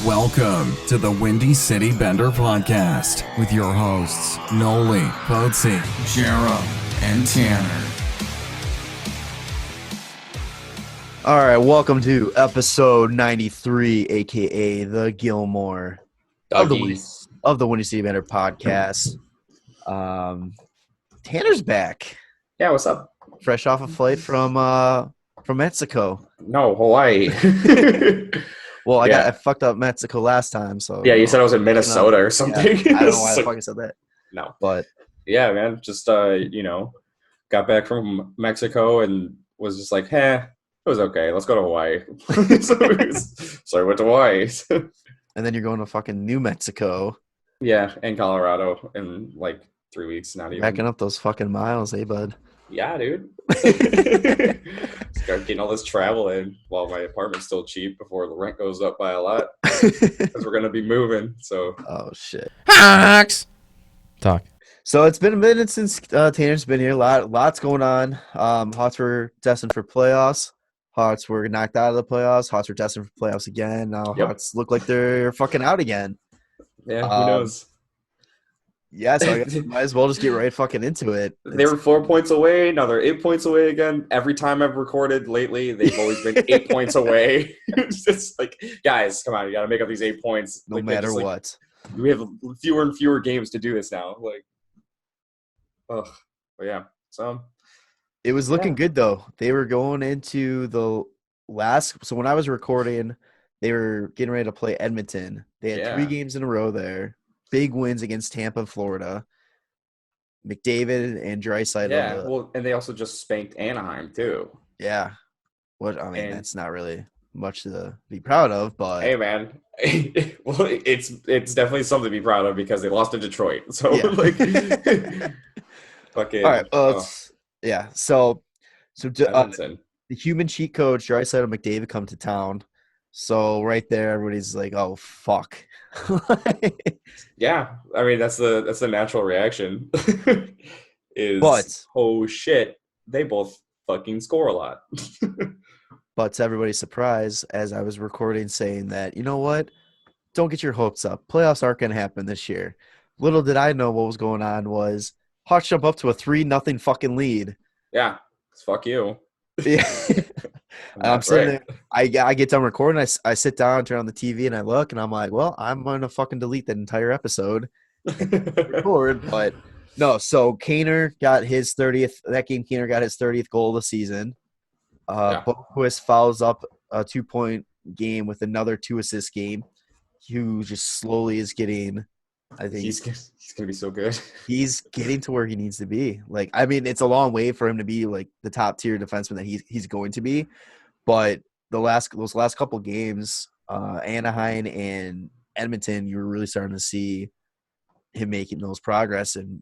Welcome to the Windy City Bender Podcast with your hosts, Nolly, Poetzy, Jarom, and Tanner. All right, welcome to episode 93, a.k.a. the Gilmour of the Windy City Bender Podcast. Tanner's back. Yeah, what's up? Fresh off a flight from Mexico. No, Hawaii. Well, I fucked up Mexico last time, so yeah, you said I was in Minnesota or something. Yeah, I don't know why I fucking said that. No, but yeah, man, just got back from Mexico and was just like, it was okay. Let's go to Hawaii. So I went to Hawaii. And then you're going to fucking New Mexico. Yeah, and Colorado in like 3 weeks. Not even backing up those fucking miles, bud? Yeah, dude. Start getting all this travel in while my apartment's still cheap before the rent goes up by a lot because we're gonna be moving. So shit. Talk. So it's been a minute since Tanner's been here. Lots going on. Hawks were destined for playoffs. Hawks were knocked out of the playoffs. Hawks were destined for playoffs again. Now Hawks look like they're fucking out again. Yeah, who knows? Yeah, so I guess we might as well just get right fucking into it. They were 4 points away. Now they're 8 points away again. Every time I've recorded lately, they've always been 8 points away. It's just like, guys, come on, you got to make up these 8 points. No matter what. We have fewer and fewer games to do this now. But yeah. So it was looking good though. They were going into the last. So when I was recording, they were getting ready to play Edmonton. They had 3 games in a row there. Big wins against Tampa and Florida. McDavid and Draisaitl. Yeah, and they also just spanked Anaheim too. Yeah. That's not really much to be proud of, but hey, man. Well, it's definitely something to be proud of because they lost to Detroit. So fucking. All right. Yeah. So the human cheat coach Draisaitl and McDavid come to town. So right there, everybody's like, "Oh fuck." Yeah, I mean that's the natural reaction. Oh shit, they both fucking score a lot. But to everybody's surprise, as I was recording, saying that, you know what, don't get your hopes up. Playoffs aren't going to happen this year. Little did I know what was going on was Hawks jump up to a 3-0 fucking lead. Yeah, fuck you. Yeah. I'm sitting there. I get done recording. I sit down, turn on the TV, and I look, and I'm like, well, I'm going to fucking delete that entire episode and record. But no, so Kaner got his 30th. That game, Kaner got his 30th goal of the season. Boquist follows up a 2-point game with another 2-assist game. Who just slowly is getting. I think he's gonna be so good. He's getting to where he needs to be. It's a long way for him to be like the top tier defenseman that he's going to be. But those last couple games, Anaheim and Edmonton, you were really starting to see him making those progress and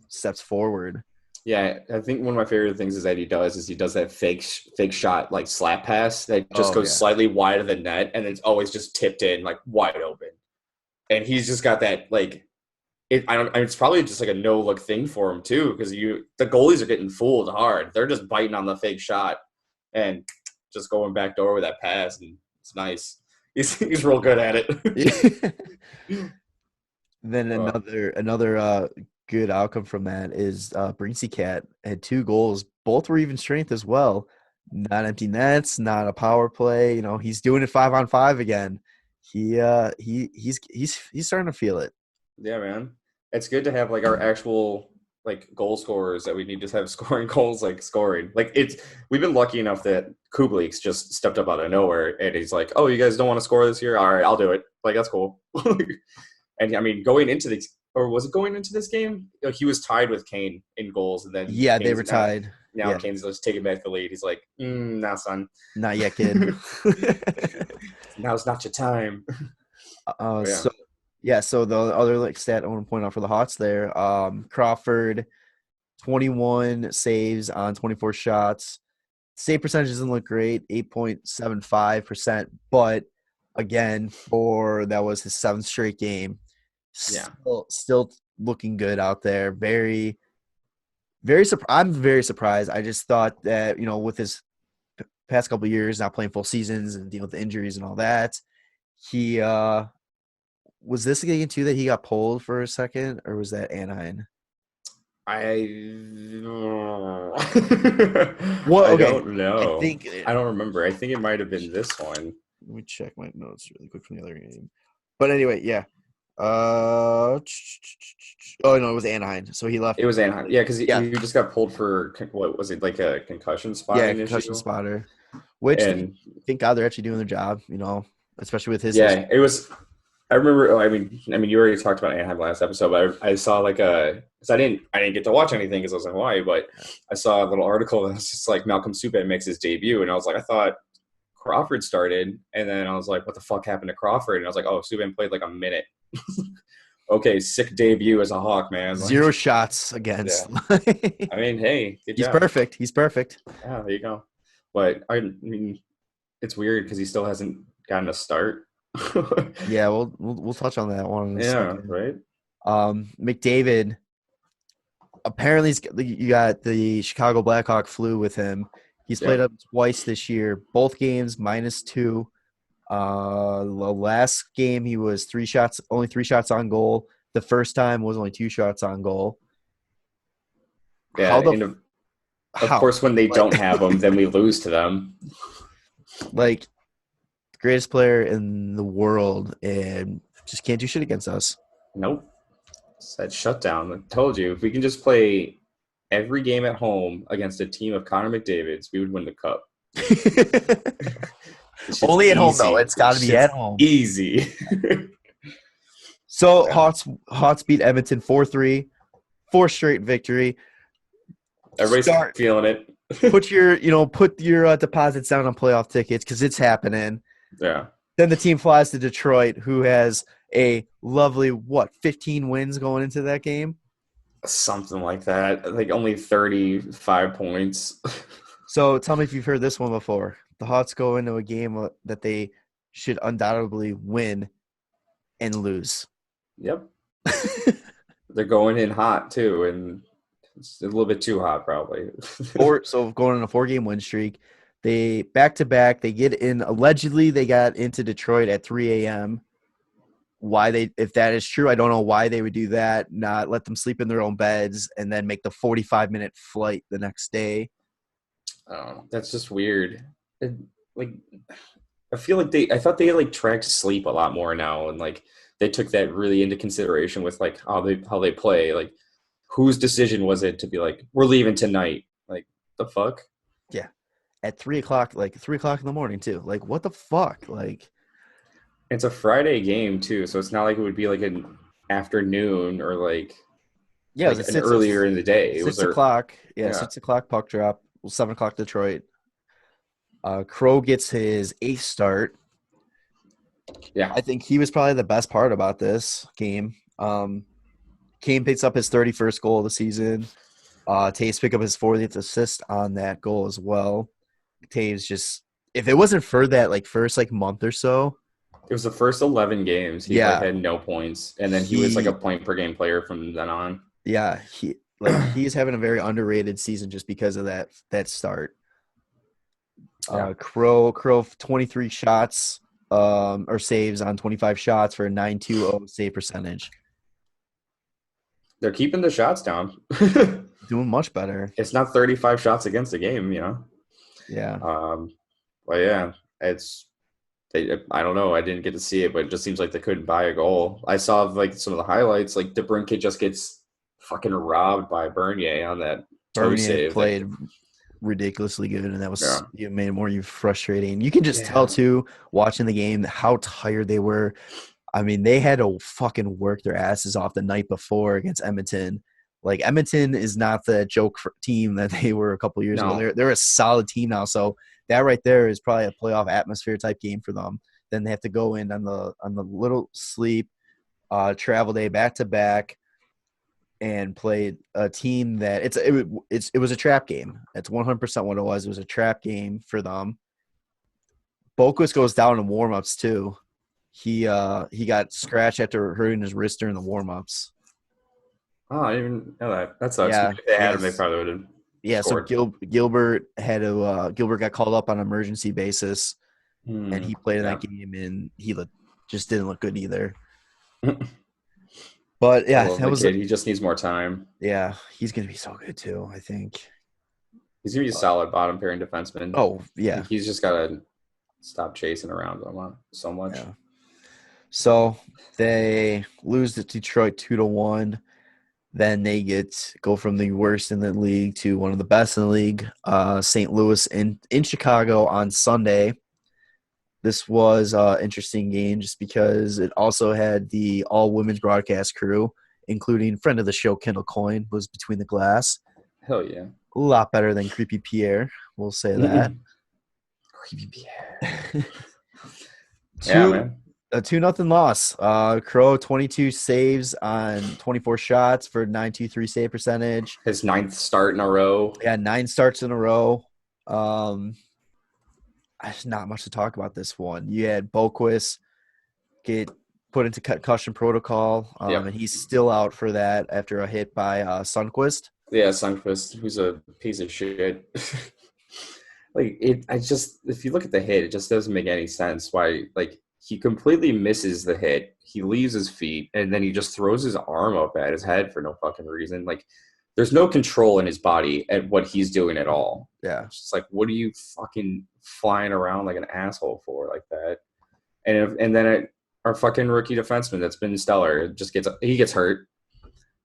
steps forward. Yeah, I think one of my favorite things is that he does that fake shot like slap pass that just goes slightly wide of the net and it's always just tipped in like wide open. And he's just got that it's probably just like a no look thing for him too because the goalies are getting fooled hard. They're just biting on the fake shot and just going back door with that pass, and it's nice. He's real good at it. Then another good outcome from that is Brinksy Cat had 2 goals. Both were even strength as well. Not empty nets, not a power play. He's doing it 5-on-5 again. He's starting to feel it. Yeah, man. It's good to have like our actual goal scorers that we need to have scoring goals, scoring. We've been lucky enough that Kublik's just stepped up out of nowhere and he's like, "Oh, you guys don't want to score this year? All right, I'll do it." That's cool. And I mean, going into this game? He was tied with Kane in goals, and then they were tied. Now Kane's just taking back the lead. He's like, "Nah, son, not yet, kid. Now's not your time." So the other stat I want to point out for the Hawks there, Crawford, 21 saves on 24 shots. Save percentage doesn't look great, 8.75%. But again, that was his 7th straight game. Still looking good out there. Very, very I'm very surprised. I just thought that with his past couple of years not playing full seasons and dealing with the injuries and all that, He was this the game too that he got pulled for a second, or was that Anaheim? I What? Okay. don't know. I don't remember. I think it might have been this one. Let me check my notes really quick from the other game. But anyway, yeah. Oh no, it was Anaheim. So he left. It was Anaheim. Yeah, because he just got pulled for what was it, like a concussion spotting issue? Yeah, concussion spotter. Which, thank God they're actually doing their job. Especially with his. Yeah, it was. I remember. I mean, you already talked about Anaheim last episode, but I saw like because I didn't get to watch anything because I was in Hawaii, but I saw a little article that was just like Malcolm Subban makes his debut, and I was like, I thought Crawford started, and then I was like, what the fuck happened to Crawford? And I was like, oh, Subban played like a minute. Okay, sick debut as a Hawk, man. Like, 0 shots against. Yeah. I mean, hey, good he's job. perfect. He's perfect. Yeah, there you go. But I mean, it's weird because he still hasn't gotten a start. Yeah, we'll touch on that one. Yeah, right. McDavid. Apparently, you got the Chicago Blackhawk flu with him. He's played up twice this year. Both games -2. The last game he was only 3 shots on goal. The first time was only 2 shots on goal. Yeah, of course, when they don't have them, then we lose to them. Like, greatest player in the world, and just can't do shit against us. Nope. It's that shutdown. I told you, if we can just play every game at home against a team of Connor McDavid's, we would win the cup. Only at home, though. It's got to be at home. Easy. So, Hawks beat Edmonton 4-3. 4 straight victory. Everybody's feeling it. Put your deposits down on playoff tickets because it's happening. Yeah. Then the team flies to Detroit, who has a lovely 15 wins going into that game. Something like that. Like only 35 points. So tell me if you've heard this one before. The Hawks go into a game that they should undoubtedly win and lose. Yep. They're going in hot too, and it's a little bit too hot probably. So going on a 4-game win streak. They back-to-back. They get in. Allegedly, they got into Detroit at 3 a.m. If that is true, I don't know why they would do that. Not let them sleep in their own beds and then make the 45-minute flight the next day. That's just weird. I feel like I thought they like tracked sleep a lot more now, and like they took that really into consideration with like how they play. Like, whose decision was it to be like, we're leaving tonight? Like, the fuck? Yeah. At 3 o'clock, like 3 o'clock in the morning too. Like, what the fuck? Like, it's a Friday game too, so it's not like it would be like an afternoon or like earlier in the day. It was 6 o'clock. Yeah, 6 o'clock puck drop. 7 o'clock Detroit. Crow gets his 8th start. Yeah, I think he was probably the best part about this game. Kane picks up his 31st goal of the season. Taves pick up his 40th assist on that goal as well. Taves just, if it wasn't for that like first like month or so, it was the first 11 games. He had no points, and then he was like a point per game player from then on. Yeah, he's having a very underrated season just because of that start. Crow 23 shots or saves on 25 shots for a .920 save percentage. They're keeping the shots down. Doing much better. It's not 35 shots against the game, Yeah. But yeah, I don't know. I didn't get to see it, but it just seems like they couldn't buy a goal. I saw like some of the highlights. Like DeBrincat just gets fucking robbed by Bernier on that toe save. Played ridiculously good, and that was even made it more frustrating. You can just tell too, watching the game, how tired they were. I mean, they had to fucking work their asses off the night before against Edmonton. Like, Edmonton is not the joke team that they were a couple years ago. They're a solid team now. So that right there is probably a playoff atmosphere type game for them. Then they have to go in on the little sleep, travel day back to back, and play a team that it was a trap game. That's 100% what it was. It was a trap game for them. Boquist goes down in warmups too. He got scratched after hurting his wrist during the warmups. Oh, I didn't even know that. That sucks. If they had him, they probably would have. Yeah, scored. So Gilbert got called up on an emergency basis, and he played in that game, and he looked just didn't look good either. But yeah, that was kid. He just needs more time. Yeah, he's gonna be so good too. I think he's gonna be a solid bottom pairing defenseman. Oh yeah, he's just gotta stop chasing around so much. Yeah. So they lose to Detroit 2-1. Then they go from the worst in the league to one of the best in the league. St. Louis in Chicago on Sunday. This was an interesting game just because it also had the all-women's broadcast crew, including friend of the show, Kendall Coyne, was between the glass. Hell yeah. A lot better than Creepy Pierre, we'll say that. Creepy Pierre. Yeah, man. A 2-0 loss. Crow 22 saves on 24 shots for 923 save percentage. His 9th start in a row. Yeah, 9 starts in a row. There's not much to talk about this one. You had Boquist get put into concussion protocol, and he's still out for that after a hit by Sundqvist. Yeah, Sundqvist, who's a piece of shit. If you look at the hit, it just doesn't make any sense why, he completely misses the hit. He leaves his feet, and then he just throws his arm up at his head for no fucking reason. There's no control in his body at what he's doing at all. Yeah. It's just what are you fucking flying around like an asshole for like that? And then our fucking rookie defenseman that's been stellar gets hurt.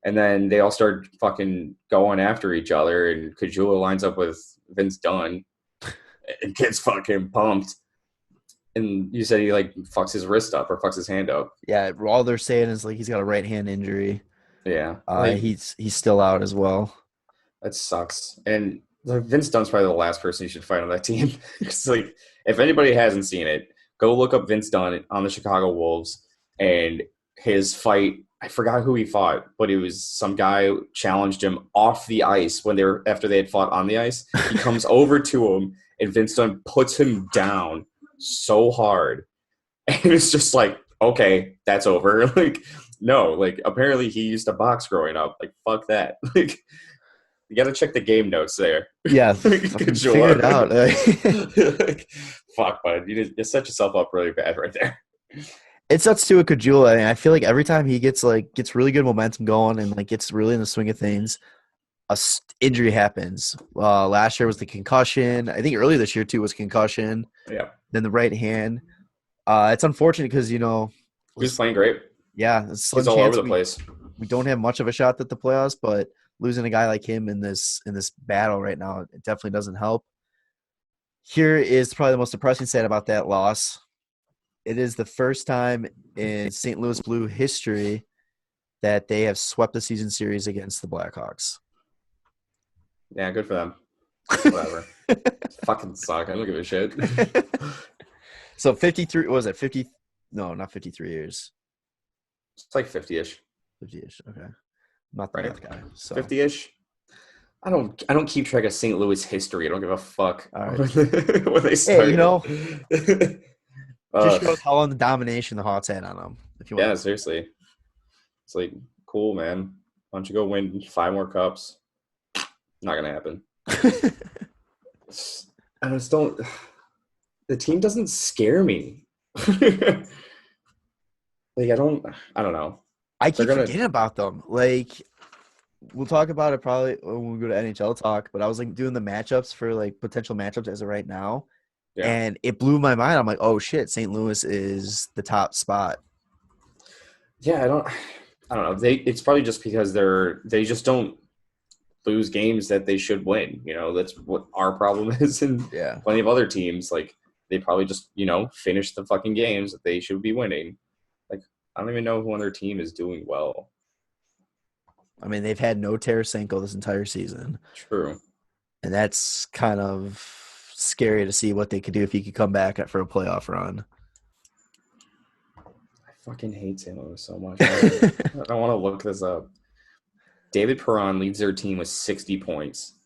And then they all start fucking going after each other, and Kajula lines up with Vince Dunn and gets fucking pumped. And you said he fucks his wrist up or fucks his hand up. Yeah, all they're saying is he's got a right hand injury. Yeah, he's still out as well. That sucks. And Vince Dunn's probably the last person you should fight on that team. It's if anybody hasn't seen it, go look up Vince Dunn on the Chicago Wolves and his fight. I forgot who he fought, but it was some guy who challenged him off the ice after they had fought on the ice. He comes over to him, and Vince Dunn puts him down so hard, and it's just okay, that's over. No, apparently he used to box growing up. Fuck that. You got to check the game notes there. Yeah, figure it out. Fuck, bud, you set yourself up really bad right there. It sucks too with Kajula. I feel every time he gets really good momentum going and gets really in the swing of things, a injury happens. Last year was the concussion. I think earlier this year too was concussion. Yeah. Then the right hand. It's unfortunate because he was playing great. Yeah, he's all over the place. We don't have much of a shot at the playoffs, but losing a guy like him in this battle right now, it definitely doesn't help. Here is probably the most depressing stat about that loss. It is the first time in St. Louis Blue history that they have swept the season series against the Blackhawks. Yeah, good for them. Whatever. Fucking suck. I don't give a shit. So 53, what was it? 50? No, not 53 years. It's 50-ish. 50-ish. Okay. Not the right guy. So 50-ish. I don't keep track of St. Louis history. I don't give a fuck. All right. when they start. Hey, just shows how long the domination the Hawks had on them. If you want. Yeah, seriously. It's cool, man. Why don't you go win 5 more cups? Not gonna happen. I just don't. The team doesn't scare me. I don't know. I keep forgetting about them. We'll talk about it probably when we go to NHL Talk, but I was doing the matchups for potential matchups as of right now. Yeah. And it blew my mind. I'm oh shit, St. Louis is the top spot. Yeah, I don't know. It's probably just because they just don't lose games that they should win. That's what our problem is, and plenty of other teams they probably just finish the fucking games that they should be winning. I don't even know who on their team is doing well. I mean, they've had no Tarasenko this entire season. True. And that's kind of scary to see what they could do if he could come back for a playoff run. I fucking hate St. Louis so much. I want to look this up. David Perron leads their team with 60 points.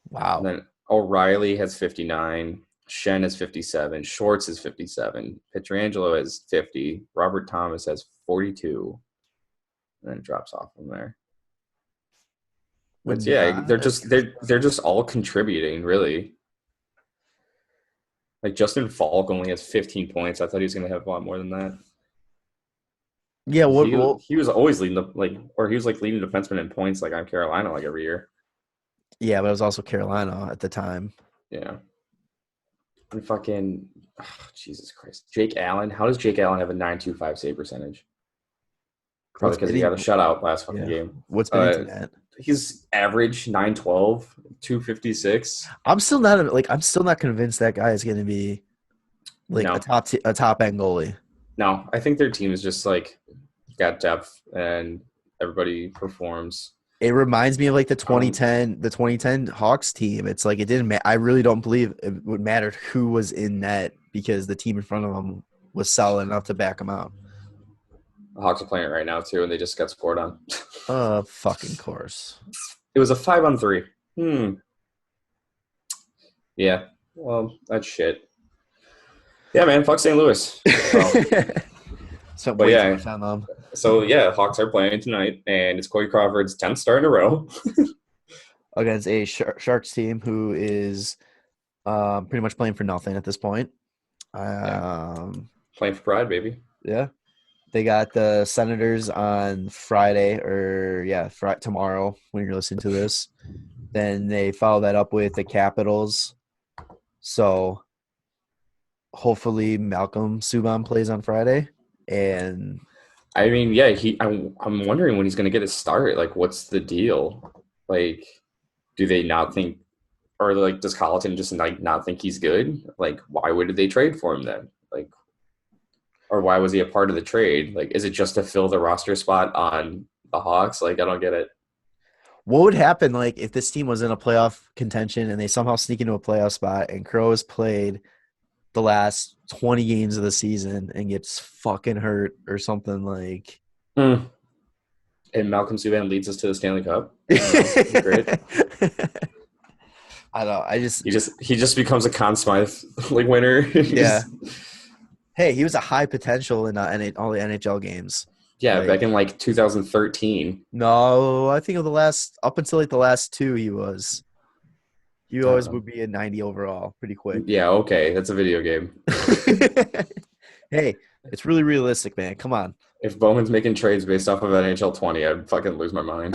Wow. And then O'Reilly has 59. Shen has 57. Schwartz has 57. Pietrangelo has 50. Robert Thomas has 42. And then it drops off from there. But yeah, they're just all contributing, really. Like Justin Falk only has 15 points. I thought he was going to have a lot more than that. Yeah, he was always leading leading defenseman in points like on Carolina like every year. Yeah, but it was also Carolina at the time. Yeah. And fucking Jesus Christ. Jake Allen. How does Jake Allen have a 9.25 save percentage? Probably because he got a shutout last fucking game. What's been that? He's average 912, 256. I'm still not convinced that guy is going to be a top end goalie. No, I think their team is just like got depth and everybody performs. It reminds me of like the 2010 Hawks team. It's like it didn't I really don't believe it would matter who was in net because the team in front of them was solid enough to back them out. The Hawks are playing it right now too, and they just got scored on. Fucking course. It was a 5-on-3. Yeah. Well, that's shit. Yeah, man. Fuck St. Louis. So Hawks are playing tonight, and it's Corey Crawford's 10th start in a row against a Sharks team who is pretty much playing for nothing at this point. Playing for pride, baby. Yeah. They got the Senators on Friday tomorrow when you're listening to this. Then they follow that up with the Capitals. So hopefully Malcolm Subban plays on Friday. And I mean, I'm wondering when he's going to get his start. Like, what's the deal? Like, do they not think, or like, does Colleton just not think he's good? Like, why would they trade for him then? Like, or why was he a part of the trade? Like, is it just to fill the roster spot on the Hawks? Like, I don't get it. What would happen, like, if this team was in a playoff contention and they somehow sneak into a playoff spot and Crow has played the last 20 games of the season and gets fucking hurt or something like? And Malcolm Subban leads us to the Stanley Cup. Great. I don't know. He just becomes a Conn Smythe winner. Yeah. Hey, he was a high potential in all the NHL games. Yeah, back in 2013. No, I think up until the last two, he was. He always would be a 90 overall, pretty quick. Yeah, okay, that's a video game. Hey, it's really realistic, man. Come on. If Bowman's making trades based off of NHL 20, I'd fucking lose my mind.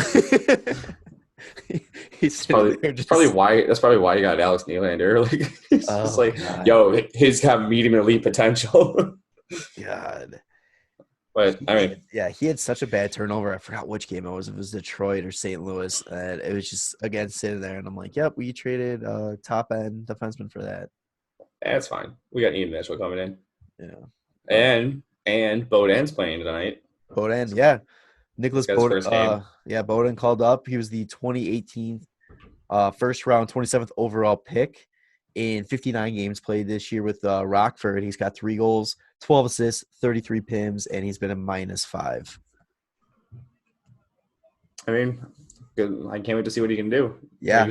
That's probably why you got Alex Nylander. He's got medium elite potential. God. But I mean, yeah, he had such a bad turnover. I forgot which game it was. It was Detroit or St. Louis, and it was just again sitting there. And I'm like, "Yep, we traded top end defenseman for that." That's fine. We got Ian Mitchell coming in. Yeah, and Beaudin's playing tonight. Beaudin, yeah, Nicholas Beaudin. Beaudin called up. He was the 2018 first round, 27th overall pick in 59 games played this year with Rockford. He's got 3 goals. 12 assists, 33 PIMs, and he's been a -5. I mean, I can't wait to see what he can do. Yeah.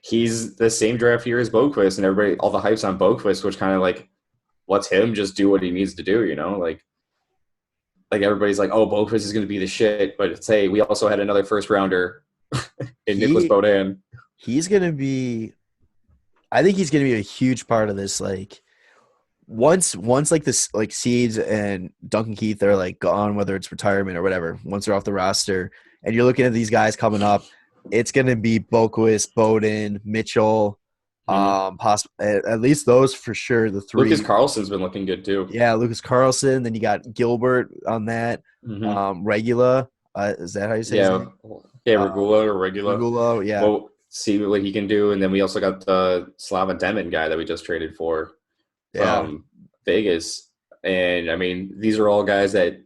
He's the same draft year as Boqvist, and all the hype's on Boqvist, which kind of lets him just do what he needs to do, you know? Like everybody's like, oh, Boqvist is going to be the shit, but hey, we also had another first-rounder in Nicholas Beaudin. He's going to be – I think he's going to be a huge part of this, once Seeds and Duncan Keith are gone, whether it's retirement or whatever, once they're off the roster, and you're looking at these guys coming up, it's going to be Boqvist, Beaudin, Mitchell, at least those for sure. The 3. Lucas Carlson's been looking good too. Yeah, Lucas Carlson. Then you got Gilbert on that. Regula, is that how you say his name? Yeah, Regula or Regula. Regula, yeah. We'll see what he can do, and then we also got the Slava Demon guy that we just traded for. Vegas. And I mean, these are all guys that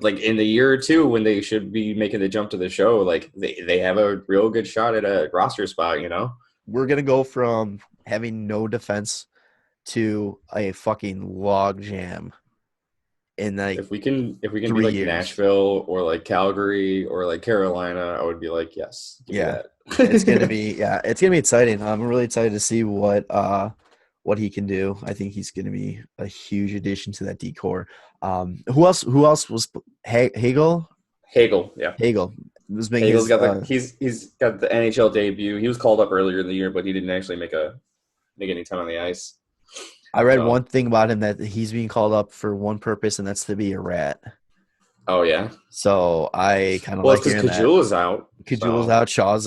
in the year or two when they should be making the jump to the show, they have a real good shot at a roster spot, you know? We're going to go from having no defense to a fucking log jam in if we can be years. Nashville or Calgary or Carolina, I would be yes. It's going to be it's going to be exciting. I'm really excited to see what he can do. I think he's going to be a huge addition to that decor. Who else was Hagel? Hagel, yeah. Hagel. He's got the NHL debut. He was called up earlier in the year, but he didn't actually make any time on the ice. I read one thing about him that he's being called up for one purpose, and that's to be a rat. Oh, yeah? So I kind of like hearing that. Well, it's because Kajul is out. Kajul's out. Shaw's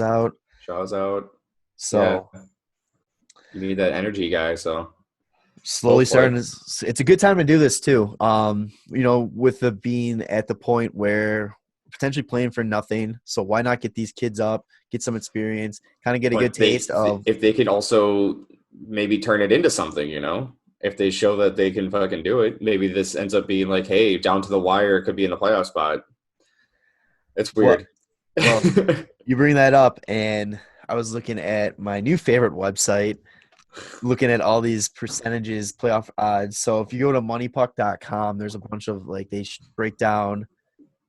out. So yeah. You need that energy guy, so. Slowly starting to – it's a good time to do this too. With the being at the point where potentially playing for nothing. So why not get these kids up, get some experience, kind of get a good taste of – if they could also maybe turn it into something, if they show that they can fucking do it, maybe this ends up being like, hey, down to the wire, it could be in the playoff spot. It's weird. Well, you bring that up, and I was looking at my new favorite website, looking at all these percentages, playoff odds. So if you go to moneypuck.com, there's a bunch of they break down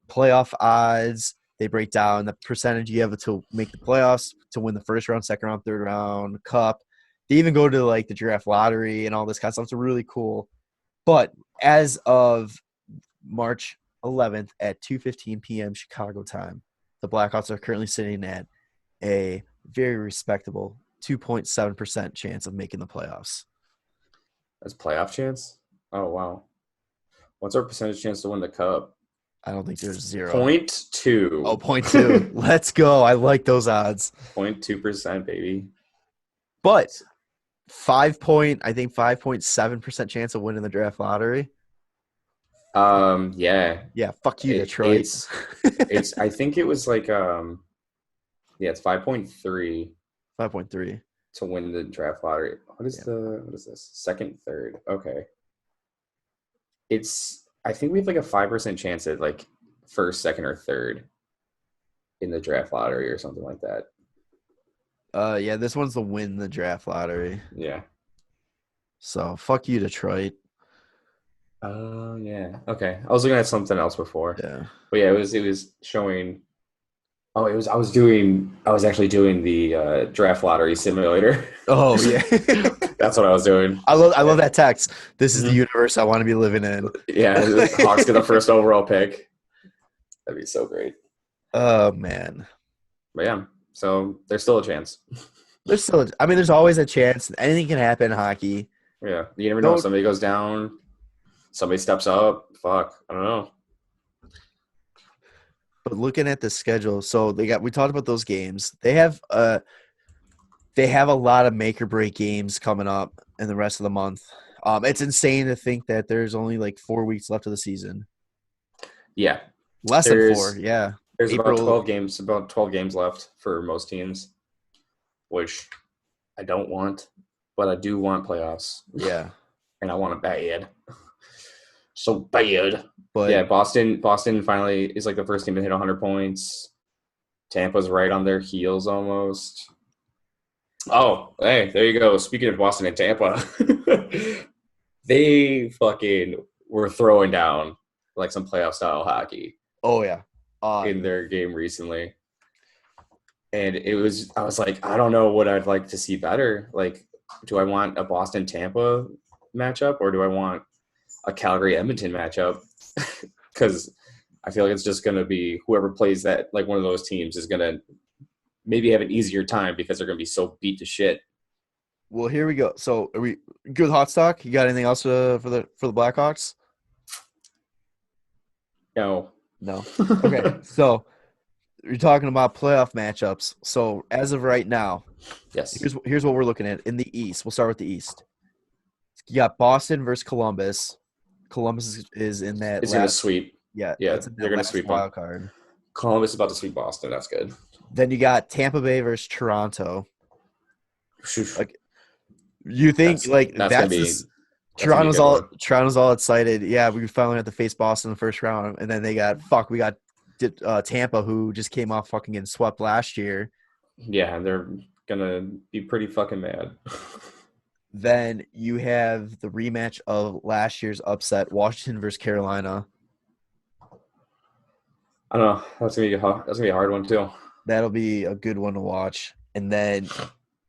playoff odds. They break down the percentage you have to make the playoffs, to win the first round, second round, third round, cup. They even go to the draft lottery and all this kind of stuff. It's really cool. But as of March 11th at 2:15 p.m. Chicago time, the Blackhawks are currently sitting at a very respectable 2.7% chance of making the playoffs. That's playoff chance? Oh, wow. What's our percentage chance to win the cup? I don't think there's 0. 0.2. Oh, 0.2. Let's go. I like those odds. 0.2%, baby. But 5.7% chance of winning the draft lottery. Yeah. Yeah, fuck you, Detroit. It's I think it was it's 5.3. 5.3 to win the draft lottery. What is this? Second, third. Okay. I think we have a 5% chance at first, second, or third in the draft lottery or something like that. Yeah, this one's to win the draft lottery. Yeah. So fuck you, Detroit. Oh yeah. Okay. I was looking at something else before. Yeah. But yeah, it was showing. Oh, I was actually doing the draft lottery simulator. Oh yeah. That's what I was doing. I love that text. This is the universe I want to be living in. Yeah, the Hawks get the first overall pick. That'd be so great. Oh man. But yeah, so there's still a chance. There's always a chance. Anything can happen in hockey. Yeah, you never know. Somebody goes down. Somebody steps up. Fuck, I don't know. But looking at the schedule, so we talked about those games. They have a lot of make or break games coming up in the rest of the month. It's insane to think that there's only 4 weeks left of the season. Yeah, less than 4. Yeah, there's about 12 games. About 12 games left for most teams, which I don't want, but I do want playoffs. Yeah, and I want it bad. So bad. But yeah, Boston finally is the first team to hit 100 points. Tampa's right on their heels almost. Oh, hey, there you go. Speaking of Boston and Tampa, they fucking were throwing down some playoff style hockey. Oh yeah, in their game recently, and I was like, I don't know what I'd like to see better. Do I want a Boston Tampa matchup or do I want a Calgary Edmonton matchup? Because I feel it's just going to be whoever plays that, one of those teams is going to maybe have an easier time because they're going to be so beat to shit. Well, here we go. So are we good with hot stock? You got anything else for the Blackhawks? No. Okay. So you're talking about playoff matchups. So as of right now, yes. Here's what we're looking at in the East. We'll start with the East. You got Boston versus Columbus. Columbus is in that. It's going to sweep. Yeah. They're going to sweep wild card. Columbus is about to sweep Boston. That's good. Then you got Tampa Bay versus Toronto. You think Toronto's all excited. Yeah, we finally have to face Boston in the first round, and then we got Tampa, who just came off fucking getting swept last year. Yeah, they're gonna be pretty fucking mad. Then you have the rematch of last year's upset, Washington versus Carolina. I don't know. That's gonna be a hard one too. That'll be a good one to watch. And then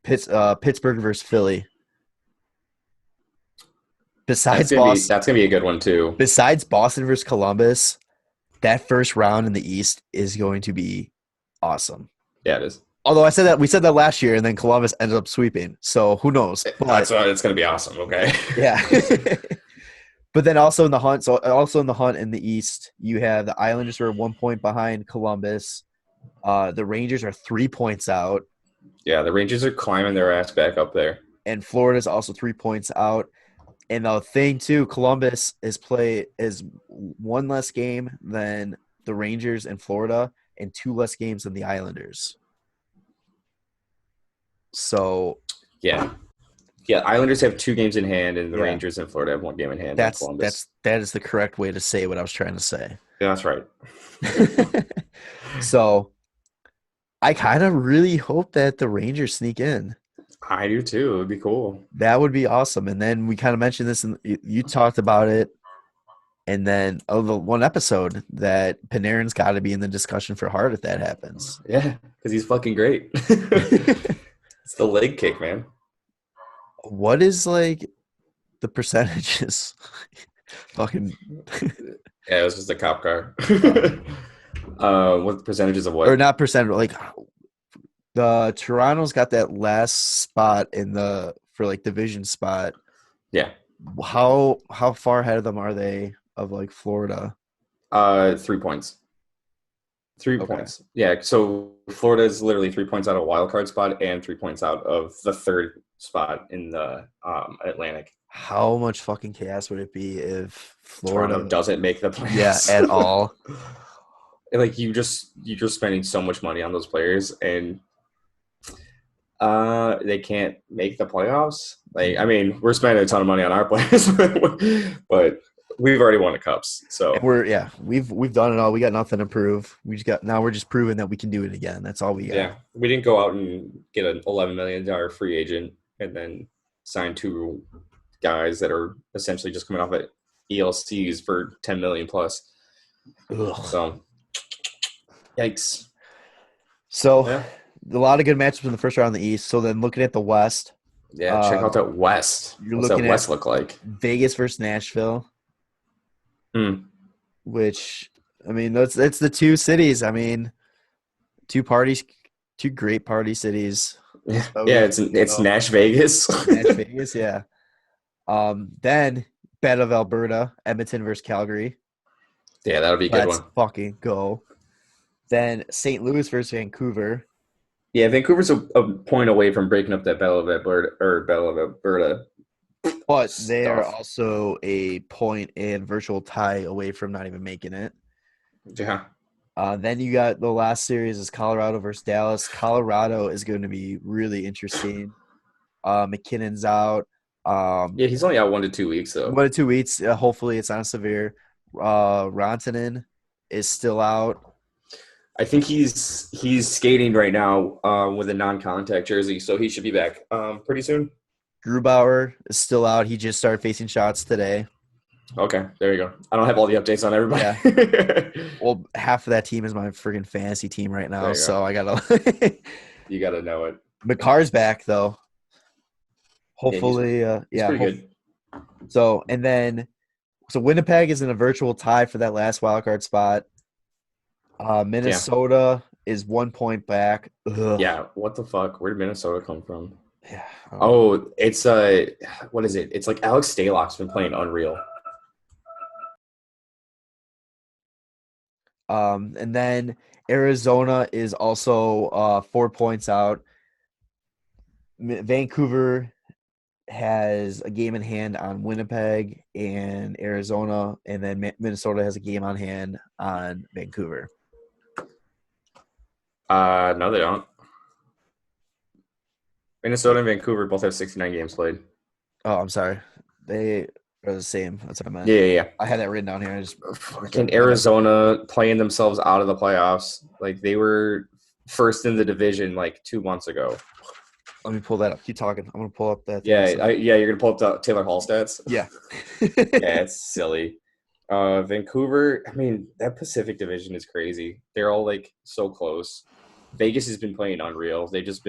Pittsburgh versus Philly. That's gonna be a good one too. Besides Boston versus Columbus, that first round in the East is going to be awesome. Yeah, it is. Although we said that last year, and then Columbus ended up sweeping. So who knows? That's why it's going to be awesome. Okay. Yeah. But then also in the hunt, in the East, you have the Islanders who are 1 point behind Columbus. The Rangers are 3 points out. Yeah, the Rangers are climbing their ass back up there. And Florida's also 3 points out. And the thing too, Columbus is one less game than the Rangers in Florida and 2 less games than the Islanders. So yeah, Islanders have 2 games in hand, and the Rangers in Florida have 1 game in hand. That is the correct way to say what I was trying to say. Yeah, that's right. So I kind of really hope that the Rangers sneak in. I do too. It would be cool. That would be awesome. And then we kind of mentioned this, and you talked about it. And then the one episode that Panarin's got to be in the discussion for Hart if that happens. Yeah, because he's fucking great. It's the leg kick, man. What is like the percentages? Fucking. Yeah, it was just a cop car. What the percentages of what? Or not percent, like the Toronto's got that last spot for like division spot. Yeah. How far ahead of them are they of like Florida? 3 points. 3 points. Yeah, so Florida is literally 3 points out of a wild card spot and 3 points out of the third spot in the Atlantic. How much fucking chaos would it be if Florida Toronto doesn't make the playoffs? Yeah, at all. Like you're just spending so much money on those players, and they can't make the playoffs. Like, I mean, we're spending a ton of money on our players, but we've already won the cups. So we've done it all. We got nothing to prove. We're just proving that we can do it again. That's all we got. Yeah, we didn't go out and get an $11 million free agent and then sign 2 guys that are essentially just coming off at ELCs for $10 million plus. Ugh. So, yikes. So, a lot of good matchups in the first round in the East. So then looking at the West. Yeah, check out that West. What's that West look like? Vegas versus Nashville. Which, I mean, it's the 2 cities. I mean, 2 great party cities. Yeah, it's Nash Vegas. Nash Vegas, yeah. Then Bet of Alberta, Edmonton versus Calgary. Yeah, that'll be a good one. Let's fucking go. Then St. Louis versus Vancouver. Yeah, Vancouver's a point away from breaking up that Battle of Alberta. But they are also a point and virtual tie away from not even making it. Yeah. Then you got the last series is Colorado versus Dallas. Colorado is going to be really interesting. McKinnon's out. Yeah, he's only out 1 to 2 weeks though. 1 to 2 weeks. Hopefully it's not severe. Rantanen is still out. I think he's skating right now with a non-contact jersey, so he should be back pretty soon. Grubauer is still out. He just started facing shots today. Okay, there you go. I don't have all the updates on everybody. Yeah. Well, half of that team is my friggin' fantasy team right now, so I gotta. You gotta know it. McCarr's back though. Hopefully, he's pretty good. So Winnipeg is in a virtual tie for that last wild card spot. Minnesota is 1 point back. Ugh. Yeah, what the fuck? Where did Minnesota come from? Yeah. Oh, it's what is it? It's like Alex Stalock's been playing unreal. And then Arizona is also 4 points out. Vancouver has a game in hand on Winnipeg and Arizona, and then Minnesota has a game on hand on Vancouver. No, they don't. Minnesota and Vancouver both have 69 games played. Oh, I'm sorry. They are the same. That's what I meant. Yeah. I had that written down here. Fucking Arizona playing themselves out of the playoffs. Like, they were first in the division like 2 months ago. Let me pull that up. Keep talking. I'm going to pull up that. You're going to pull up the Taylor Hall stats? Yeah. Yeah, it's silly. Vancouver, I mean, that Pacific division is crazy. They're all, like, so close. Vegas has been playing unreal. They just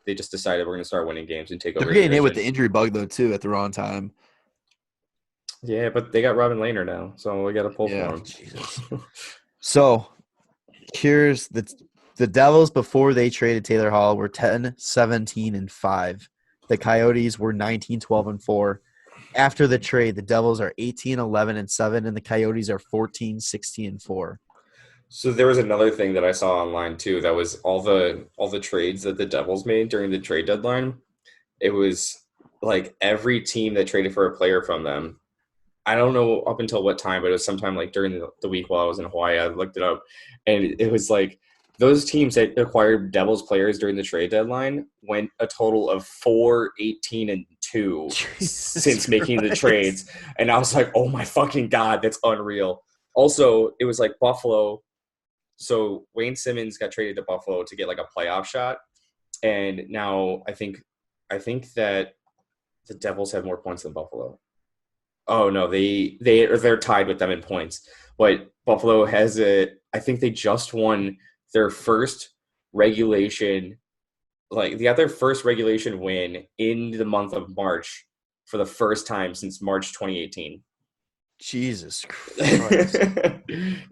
decided we're going to start winning games and take over. They're getting hit with the injury bug, though, too, at the wrong time. Yeah, but they got Robin Lehner now, so we got to pull for him. Jesus. So, here's The Devils, before they traded Taylor Hall, were 10-17-5. The Coyotes were 19-12-4. After the trade, the Devils are 18-11-7, and the Coyotes are 14-16-4. So there was another thing that I saw online too. That was all the trades that the Devils made during the trade deadline. It was like every team that traded for a player from them. I don't know up until what time, but it was sometime like during the week while I was in Hawaii. I looked it up, and it was like those teams that acquired Devils players during the trade deadline went a total of 4-18-2 since making the trades. And I was like, oh my fucking God, that's unreal. Also, it was like Buffalo. So Wayne Simmons got traded to Buffalo to get like a playoff shot. And now I think that the Devils have more points than Buffalo. Oh no, they're tied with them in points. But Buffalo has I think they just won their first regulation, like they got their first regulation win in the month of March for the first time since March 2018. Jesus Christ.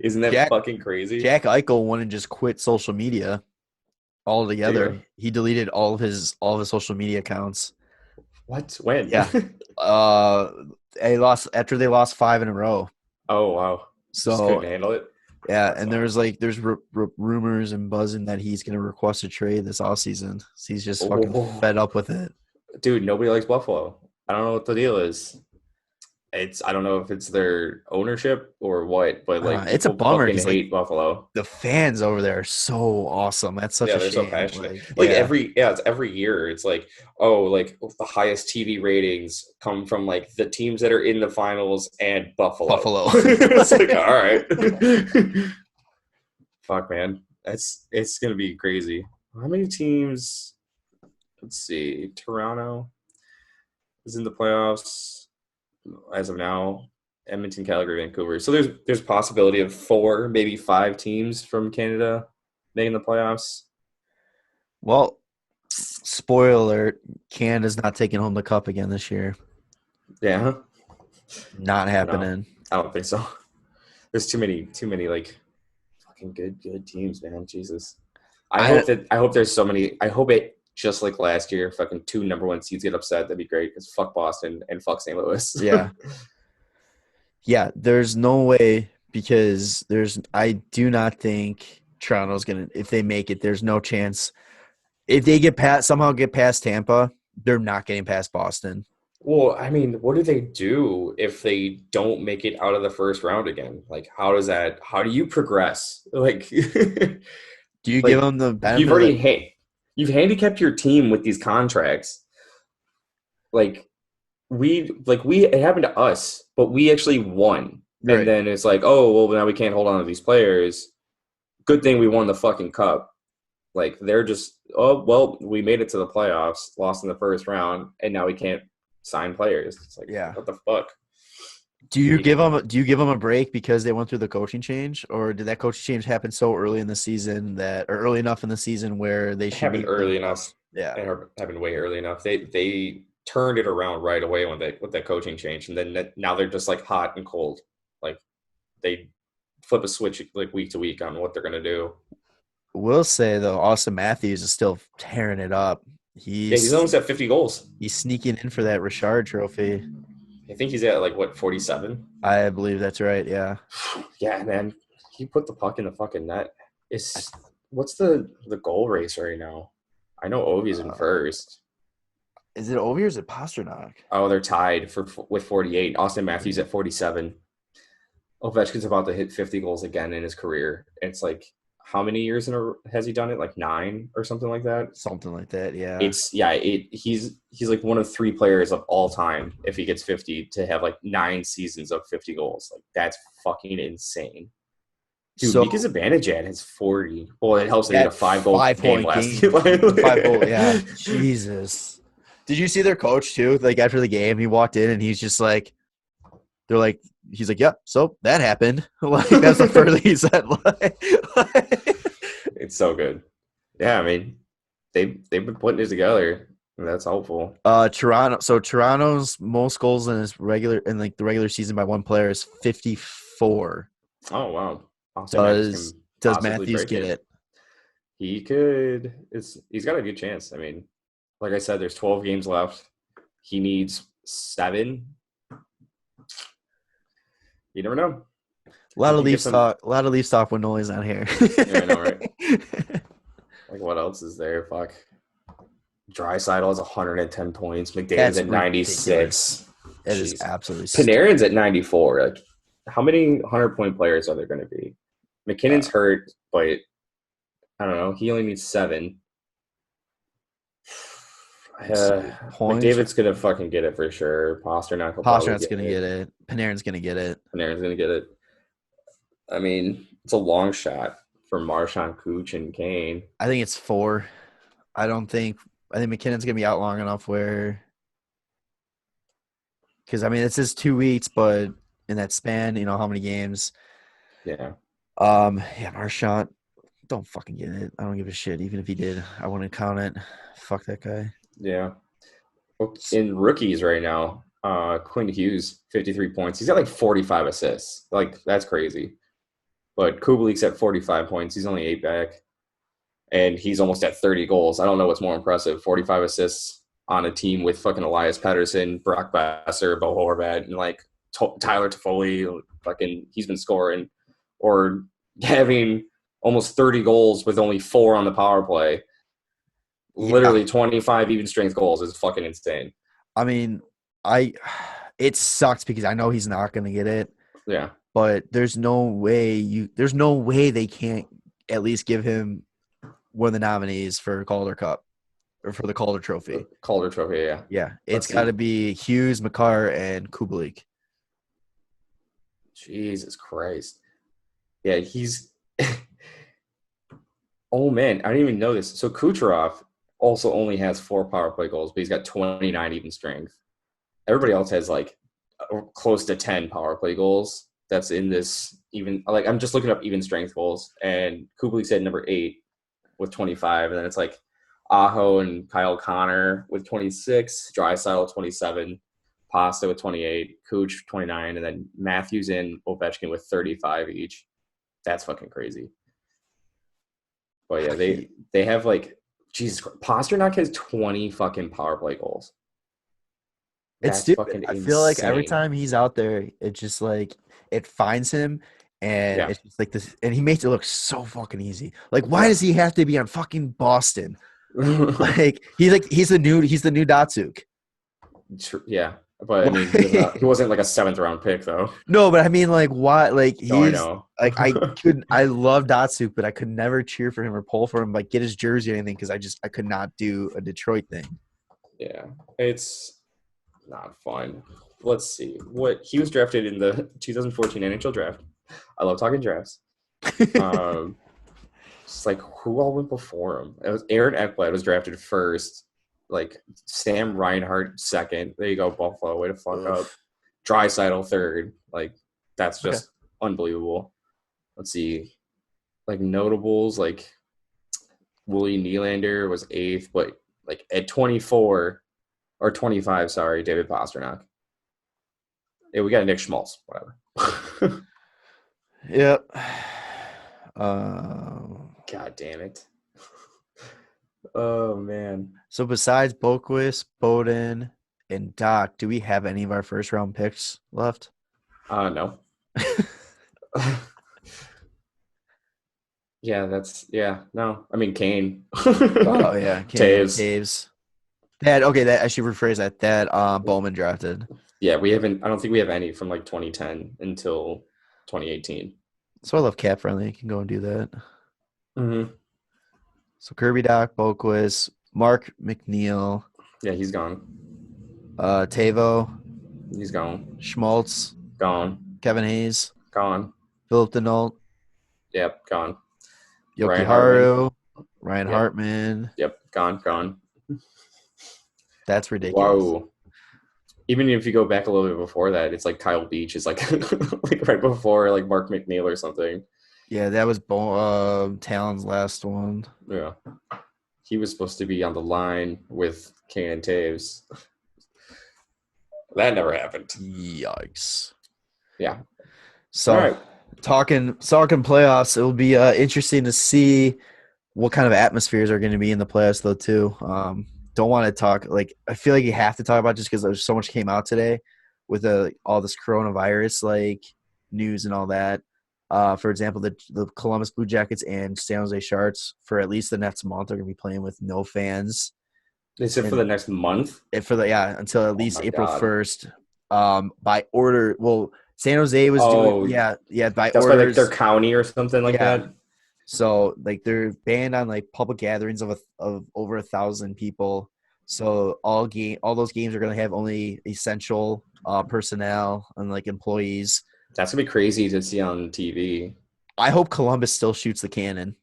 Isn't that fucking crazy? Jack Eichel wanted to just quit social media altogether. Yeah. He deleted all of his social media accounts. What? When? Yeah. They lost 5 in a row. Oh wow. So just couldn't handle it. Yeah, and there's rumors and buzzing that he's going to request a trade this offseason. So he's just fucking fed up with it. Dude, nobody likes Buffalo. I don't know what the deal is. I don't know if it's their ownership or what, but like it's a bummer. Fucking hate Buffalo. The fans over there are so awesome. That's such a they're shame. So passionate. It's every year. It's like, oh, like the highest TV ratings come from like the teams that are in the finals and Buffalo. It's like, all right. Fuck, man. It's gonna be crazy. How many teams? Let's see. Toronto is in the playoffs as of now. Edmonton, Calgary, Vancouver. So there's possibility of 4, maybe 5 teams from Canada making the playoffs. Well, spoiler alert, Canada's not taking home the cup again this year. Yeah. Not happening. No, I don't think so. There's too many like fucking good teams, man. Jesus. I hope there's so many. I hope it just like last year, fucking 2 number 1 seeds get upset. That'd be great because fuck Boston and fuck St. Louis. Yeah. Yeah, there's no way because I do not think Toronto's going to – if they make it, there's no chance. If they somehow get past Tampa, they're not getting past Boston. Well, I mean, what do they do if they don't make it out of the first round again? Like, how do you progress? Like, do you give them the benefit? You've handicapped your team with these contracts. It happened to us, but we actually won. Right. And then it's like, oh, well, now we can't hold on to these players. Good thing we won the fucking cup. Like, they're just, oh, well, we made it to the playoffs, lost in the first round, and now we can't sign players. It's like, what the fuck? Do you give them a break because they went through the coaching change, or did that coaching change happen so early in the season or early enough in the season where they should happen early enough? Yeah, it happened way early enough. They turned it around right away with that coaching change, and then now they're just like hot and cold. Like they flip a switch like week to week on what they're gonna do. Will say though, Austin Matthews is still tearing it up. He's almost at 50 goals. He's sneaking in for that Richard Trophy. I think he's at like 47. I believe that's right. Yeah. Yeah, man. He put the puck in the fucking net. What's the goal race right now? I know Ovi's in first. Is it Ovi or is it Pasternak? Oh, they're tied with 48. Austin Matthews at 47. Ovechkin's about to hit 50 goals again in his career. It's like, how many years has he done it? Like 9 or something like that? Something like that, yeah. He's like one of 3 players of all time, if he gets 50, to have like 9 seasons of 50 goals. Like, that's fucking insane. Dude, Mika Zibanejad has 40. Well, it helps they had a 5-goal game last year. 5-goal, yeah. Jesus. Did you see their coach too? Like after the game, he walked in and he's just like, he's like, yep, so that happened. Like that's the first he said. It's so good. Yeah, I mean, they've been putting it together. And that's helpful. Toronto. So Toronto's most goals in the regular season by one player is 54. Oh wow. Does Matthews get it? He could. He's got a good chance. I mean, like I said, there's 12 games left. He needs 7. You never know. A lot of Leafs talk. A lot of Leafs talk when Nolly's not here. Yeah, I know, right? Like, what else is there? Fuck. Draisaitl has 110 points. McDavid's at 96. It is absolutely. Panarin's at 94. Like, how many 100-point players are there going to be? McKinnon's hurt, but I don't know. He only needs 7. McDavid's gonna fucking get it for sure. Pasternak's gonna get it. Panarin's gonna get it. I mean, it's a long shot for Marchand, Cooch, and Kane. I think it's 4. I think McKinnon's gonna be out long enough where, because I mean it's just 2 weeks, but in that span, you know how many games? Yeah. Marchand, don't fucking get it. I don't give a shit. Even if he did, I wouldn't count it. Fuck that guy. Yeah. In rookies right now, Quinn Hughes, 53 points. He's got like 45 assists. Like, that's crazy. But Kubelik's at 45 points. He's only 8 back. And he's almost at 30 goals. I don't know what's more impressive. 45 assists on a team with fucking Elias Pettersson, Brock Besser, Bo Horvat, and like Tyler Toffoli. Fucking, he's been scoring. Or having almost 30 goals with only 4 on the power play. Literally 25 even strength goals is fucking insane. I mean, it sucks because I know he's not going to get it. Yeah. But there's no way they can't at least give him one of the nominees for Calder Cup or for the Calder Trophy. Calder Trophy, yeah. Yeah. It's got to be Hughes, Makar, and Kubelik. Jesus Christ. Yeah, he's oh man, I didn't even know this. So Kucherov also only has 4 power play goals, but he's got 29 even strength. Everybody else has like close to 10 power play goals. That's in this even, like, I'm just looking up even strength goals, and Kubelik said number 8 with 25, and then it's like Aho and Kyle Connor with 26, Draisaitl 27, Pasta with 28, Cooch 29, and then Matthews and Ovechkin with 35 each. That's fucking crazy. But yeah, they have like, Jesus, Pasternak has 20 fucking power play goals. It's stupid. I feel like every time he's out there, it just like it finds him, and it's just like this, and he makes it look so fucking easy. Like, why does he have to be on fucking Boston? Like he's the new Datsuk. Yeah, but I mean, he wasn't like a 7th round pick though. No, but I mean, like, why? Like he's I know. Like I love Datsuk, but I could never cheer for him or pull for him, like get his jersey or anything, because I could not do a Detroit thing. Yeah, it's not fun. Let's see. He was drafted in the 2014 NHL draft. I love talking drafts. It's like, who all went before him? It was Aaron Ekblad was drafted first. Like Sam Reinhart second. There you go, Buffalo. Way to fuck up. Draisaitl third. Like, that's just unbelievable. Let's see. Like notables, like Willie Nylander was 8th, but like at 24 or 25, sorry, David Pastrnak. Yeah, we got Nick Schmaltz, whatever. Yep. God damn it. Oh, man. So besides Boquist, Beaudin, and Doc, do we have any of our first-round picks left? No. No. I mean, Kane. Oh, yeah. Kane, Taves. I should rephrase that. That Bowman drafted. Yeah, I don't think we have any from like 2010 until 2018. So I love Cap Friendly. You can go and do that. Mm-hmm. So Kirby, Doc, Boquist, Mark McNeil. Yeah, he's gone. Tavo. He's gone. Schmaltz. Gone. Kevin Hayes. Gone. Philip Denault. Yep, gone. Yoki Haru. Ryan Hartman. Yep, gone. That's ridiculous. Whoa. Even if you go back a little bit before that, it's like Kyle Beach is like like right before like Mark McNeil or something. Yeah, that was Talon's last one. Yeah. He was supposed to be on the line with Kane and Taves. That never happened. Yikes. Yeah. So talking playoffs, it will be interesting to see what kind of atmospheres are going to be in the playoffs though too. Don't want to talk like I feel like you have to talk about just because there's so much came out today with all this coronavirus like news and all that. For example, the Columbus Blue Jackets and San Jose Sharks for at least the next month are going to be playing with no fans. Is it for the next month? Until at least April God. 1st. By order. Well, San Jose was doing by that's orders. by like their county or something like that. So like they're banned on like public gatherings of over 1,000 people. So all those games are going to have only essential personnel and like employees. That's gonna be crazy to see on TV. I hope Columbus still shoots the cannon.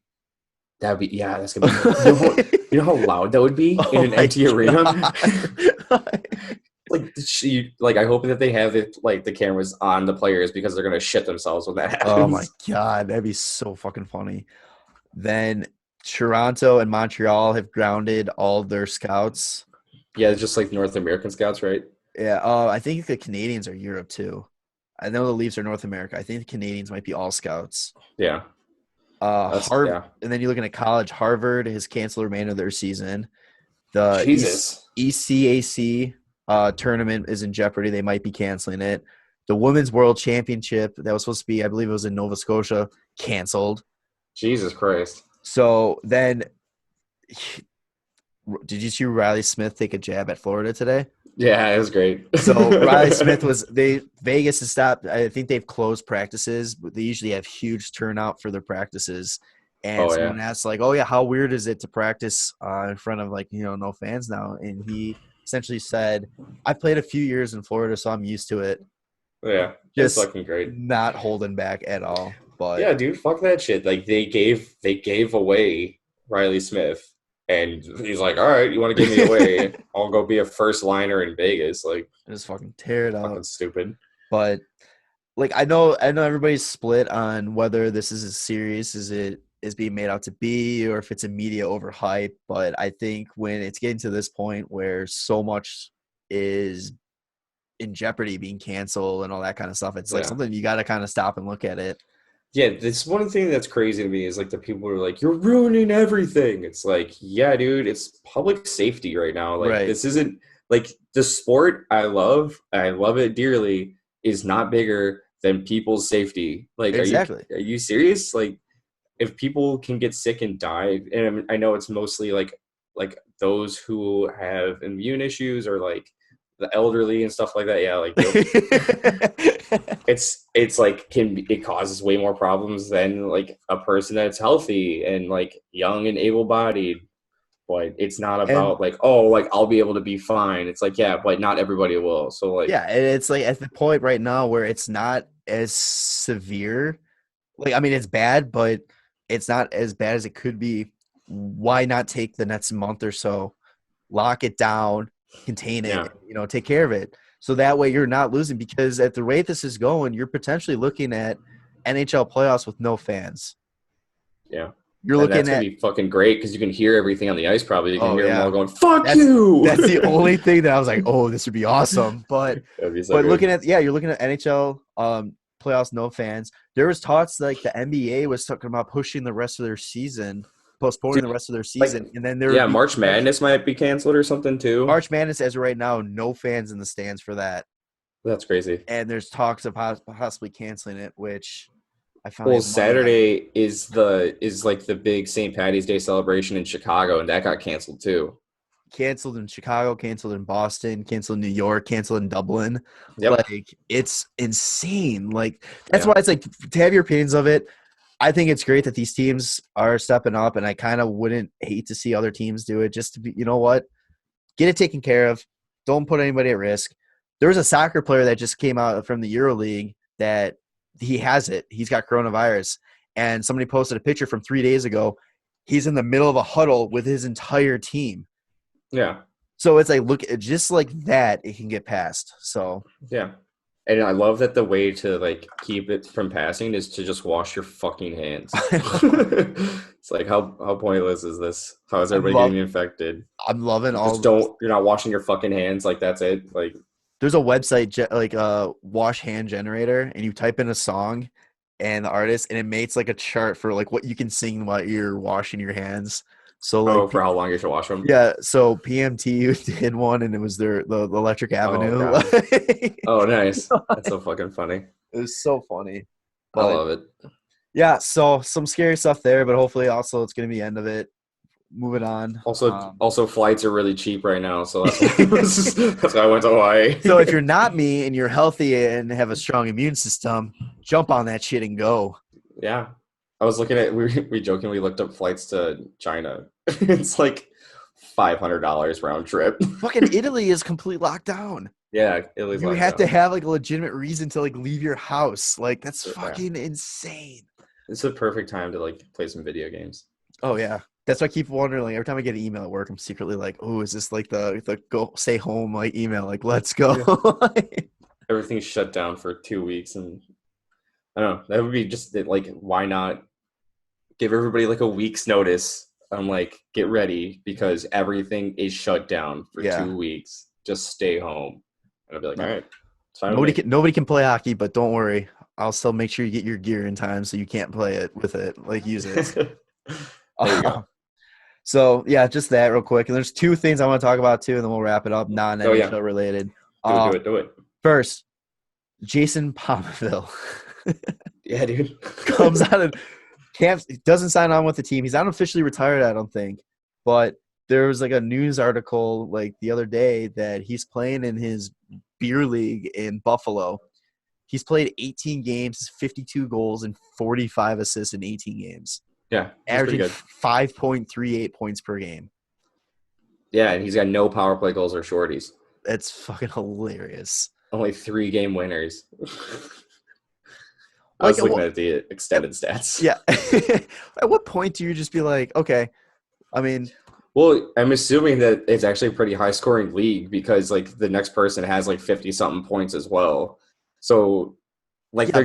That'd be that's gonna be. You know how loud that would be in an empty arena. Like I hope that they have it like the cameras on the players because they're gonna shit themselves when that happens. Oh my god, that'd be so fucking funny. Then Toronto and Montreal have grounded all their scouts. Yeah, it's just like North American scouts, right? Yeah, I think the Canadians are Europe too. I know the Leafs are North America. I think the Canadians might be all scouts. Yeah. Harvard, and then you're looking at college. Harvard has canceled the remainder of their season. The ECAC tournament is in jeopardy. They might be canceling it. The Women's World Championship that was supposed to be, I believe it was in Nova Scotia, canceled. Jesus Christ. So then, did you see Riley Smith take a jab at Florida today? Yeah, it was great. So Riley Smith Vegas has stopped. I think they've closed practices, but they usually have huge turnout for their practices. And someone asked like, "Oh yeah, how weird is it to practice in front of like no fans now?" And he essentially said, "I played a few years in Florida, so I'm used to it." Yeah, just fucking great. Not holding back at all. But yeah, dude, fuck that shit. Like they gave away Riley Smith. And he's like, all right, you want to give me away? I'll go be a first liner in Vegas. Like, just fucking tear it up. Fucking stupid. But like, I know everybody's split on whether this is as serious as it is being made out to be, or if it's a media overhype. But I think when it's getting to this point where so much is in jeopardy, being canceled and all that kind of stuff, it's like something you got to kind of stop and look at it. Yeah, this one thing that's crazy to me is like the people who are like, you're ruining everything. It's like, yeah, dude, it's public safety right now. Like This isn't like the sport I love it dearly is not bigger than people's safety. Like, exactly. Are you serious? Like if people can get sick and die, and I know it's mostly like those who have immune issues or like the elderly and stuff like that. Yeah, like it's like it causes way more problems than like a person that's healthy and like young and able-bodied. But it's not about I'll be able to be fine. It's like, yeah, but not everybody will. So like, yeah, and it's like at the point right now where it's not as severe. Like, I mean, it's bad, but it's not as bad as it could be. Why not take the next month or so, lock it down, contain it, take care of it. So that way you're not losing, because at the rate this is going, you're potentially looking at NHL playoffs with no fans. Yeah. You're looking that's gonna be fucking great because you can hear everything on the ice probably. You can hear them all going, fuck you! That's the only thing that I was like, oh, this would be awesome. But looking at you're looking at NHL playoffs, no fans. There was talks like the NBA was talking about pushing the rest of their season, postponing the rest of their season, and then March Madness might be canceled or something too. March Madness, as of right now, no fans in the stands for that. That's crazy. And there's talks of possibly canceling it, which I found. Well, Saturday is like the big St. Patty's Day celebration in Chicago, and that got canceled too. Canceled in Chicago, canceled in Boston, canceled in New York, canceled in Dublin. Yep. Like, it's insane. Like, that's why it's like, to have your opinions of it, I think it's great that these teams are stepping up, and I kind of wouldn't hate to see other teams do it just to be, you know what? Get it taken care of. Don't put anybody at risk. There was a soccer player that just came out from the EuroLeague that he has it. He's got coronavirus. And somebody posted a picture from 3 days ago. He's in the middle of a huddle with his entire team. Yeah. So it's like, look, just like that, it can get passed. So yeah. And I love that the way to like keep it from passing is to just wash your fucking hands. It's like, how pointless is this? How is everybody getting infected? I'm loving you're not washing your fucking hands. Like, that's it. Like, there's a website like wash hand generator, and you type in a song, and the artist, and it makes like a chart for like what you can sing while you're washing your hands. So like, for how long you should wash them. yeah. So PMT did one, and it was the Electric Avenue. Oh, oh, nice. That's so fucking funny. It was so funny. I love it. Yeah. So some scary stuff there, but hopefully also it's gonna be the end of it. Moving on. Also, flights are really cheap right now, so that's why I went to Hawaii. So if you're not me and you're healthy and have a strong immune system, jump on that shit and go. Yeah, I was looking at we jokingly looked up flights to China. It's like $500 round trip. Fucking Italy is complete lockdown. Yeah, Italy's you have to have like a legitimate reason to like leave your house. Like that's fucking insane. It's the perfect time to like play some video games. Oh yeah. That's why I keep wondering, like, every time I get an email at work, I'm secretly like, oh, is this like the go stay home like email? Like, let's go. Yeah. Everything's shut down for 2 weeks, and I don't know. That would be just like, why not give everybody like a week's notice? I'm like, get ready because everything is shut down for 2 weeks. Just stay home. And I'll be like, all right. It's fine nobody can play hockey, but don't worry. I'll still make sure you get your gear in time so you can't play it with it. Like, use it. There you go. So, yeah, just that real quick. And there's two things I want to talk about, too, and then we'll wrap it up, non-NHL related. Do it. First, Jason Pominville. Yeah, dude. Comes out of camp, doesn't sign on with the team. He's not officially retired, I don't think. But there was like a news article like the other day that he's playing in his beer league in Buffalo. He's played 18 games, 52 goals, and 45 assists in 18 games. Yeah, averaging 5.38 points per game. Yeah, and he's got no power play goals or shorties. That's fucking hilarious. Only 3-game winners. I was looking at the extended stats. Yeah. At what point do you just be like, okay, I mean... Well, I'm assuming that it's actually a pretty high-scoring league because, like, the next person has, like, 50-something points as well. So... Like the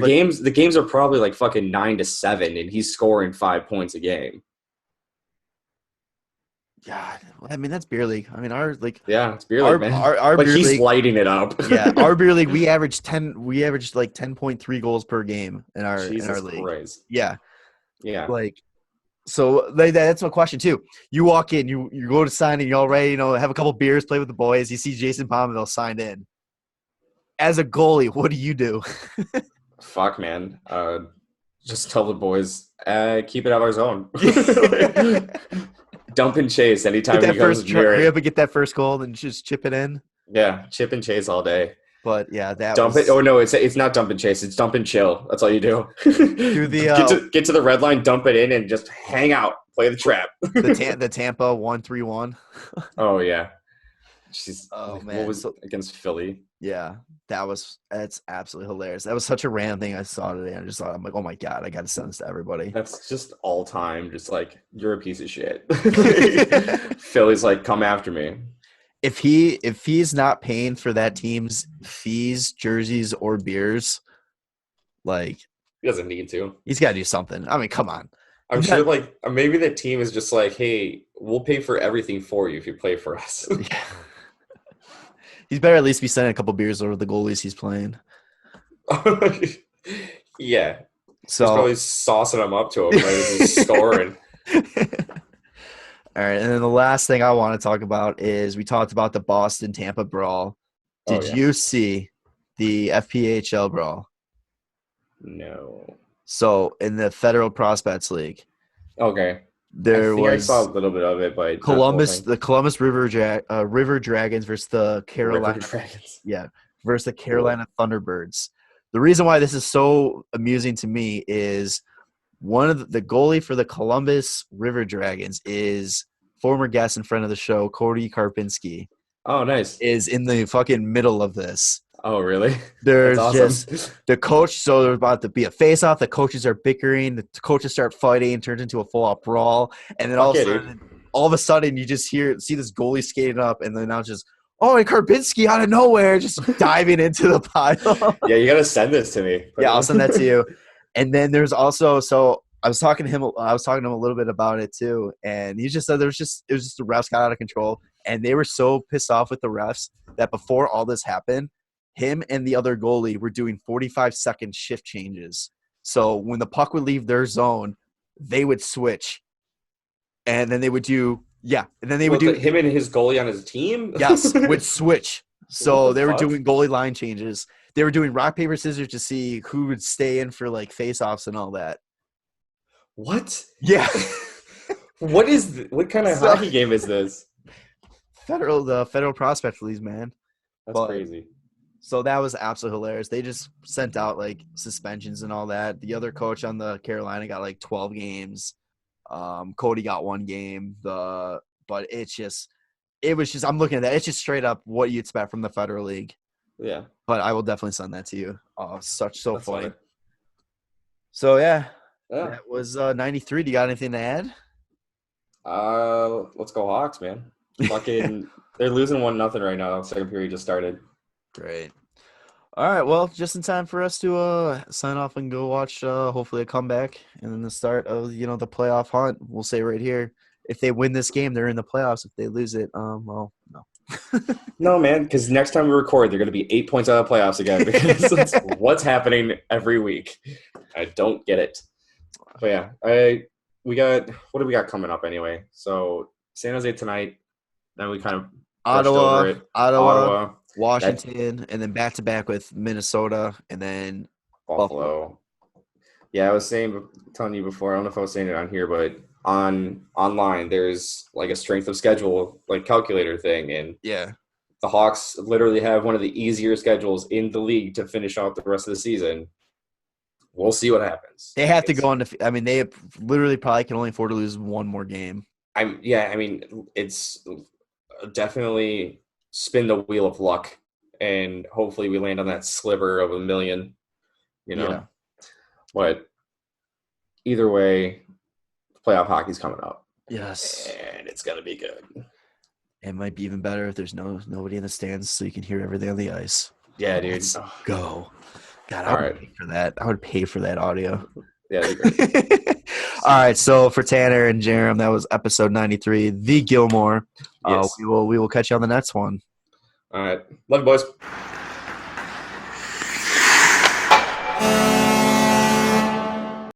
games are probably like fucking 9-7, and he's scoring 5 points a game. God, I mean that's beer league. I mean it's beer league, man. Our like beer he's league, lighting it up. Yeah, our beer league we averaged like 10.3 goals per game in our league. Christ. Yeah. Like, so that's my question too. You walk in, you go to sign in, you all ready, have a couple beers, play with the boys. You see Jason Pominville signed in. As a goalie, what do you do? Fuck, man. Just tell the boys, keep it out of our zone. Dump and chase anytime he comes near it. Hurry up and get that first goal and just chip it in. Yeah, chip and chase all day. But yeah, it. Oh no, it's not dump and chase. It's dump and chill. That's all you do. Do the get to the red line, dump it in, and just hang out. Play the trap. the Tampa 1-3-1. Oh yeah. Man. What was against Philly? Yeah, that's absolutely hilarious. That was such a random thing I saw today. I'm like, oh my God, I got to send this to everybody. That's just all time. Just like, you're a piece of shit. Philly's like, come after me. If he's not paying for that team's fees, jerseys, or beers, like he doesn't need to. He's got to do something. I mean, come on. I'm sure like maybe the team is just like, hey, we'll pay for everything for you if you play for us. Yeah. He's better at least be sending a couple beers over the goalies he's playing. Yeah. So he's probably saucing them up to him right he's scoring. All right, and then the last thing I want to talk about is we talked about the Boston-Tampa Brawl. Did you see the FPHL Brawl? No. So in the Federal Prospects League. Okay. I saw a little bit of it, but the Columbus River Dragons versus the Carolina versus the Carolina Thunderbirds. The reason why this is so amusing to me is one of the goalie for the Columbus River Dragons is former guest and friend of the show, Cody Karpinski. Oh, nice. Is in the fucking middle of this. Oh, really? There's just the coach. So there's about to be a face-off. The coaches are bickering. The coaches start fighting. Turns into a full-out brawl. And then all of a sudden, you just see this goalie skating up, and then now just, and Karpinski out of nowhere just diving into the pile. Yeah, you got to send this to me. Yeah, I'll send that to you. And then there's also I was talking to him a little bit about it too, and he just said it was just the refs got out of control, and they were so pissed off with the refs that before all this happened, him and the other goalie were doing 45-second shift changes So when the puck would leave their zone, they would switch. And then they would do him and his goalie on his team? Yes, would switch. So they were fuck? doing goalie line changes. They were doing rock, paper, scissors to see who would stay in for like face-offs and all that. What? Yeah. What kind of hockey game is this? The federal prospect leagues, man. That's crazy. So that was absolutely hilarious. They just sent out like suspensions and all that. The other coach on the Carolina got like 12 games. Cody got 1 game. But it was just I'm looking at that. It's just straight up what you expect from the federal league. Yeah. But I will definitely send that to you. Oh, so That's funny. funny. So yeah. Yeah. That was 93. Do you got anything to add? Let's go Hawks, man. Fucking they're losing 1-0 right now. Second period just started. Great. All right, well, just in time for us to sign off and go watch hopefully a comeback and then the start of the playoff hunt. We'll say right here, if they win this game, they're in the playoffs. If they lose it, well, no. No, man, because next time we record, they're going to be 8 points out of the playoffs again because that's what's happening every week. I don't get it. But yeah, what do we got coming up anyway? So San Jose tonight, then we kind of Ottawa, Washington, and then back-to-back with Minnesota, and then Buffalo. Yeah, I was telling you before, I don't know if I was saying it on here, but online there's like a strength of schedule like calculator thing, and yeah, the Hawks literally have one of the easier schedules in the league to finish out the rest of the season. We'll see what happens. They have to go on to – I mean, they literally probably can only afford to lose one more game. It's definitely spin the wheel of luck, and hopefully we land on that sliver of $1 million, Yeah. But either way, playoff hockey's coming up. Yes. And it's going to be good. It might be even better if there's nobody in the stands so you can hear everything on the ice. Yeah, dude. Let's go. God, I would pay for that. I would pay for that audio. Yeah, that'd be great. All right, so for Tanner and Jarom, that was episode 93, the Gilmour. Yes. We will catch you on the next one. All right. Love you, boys.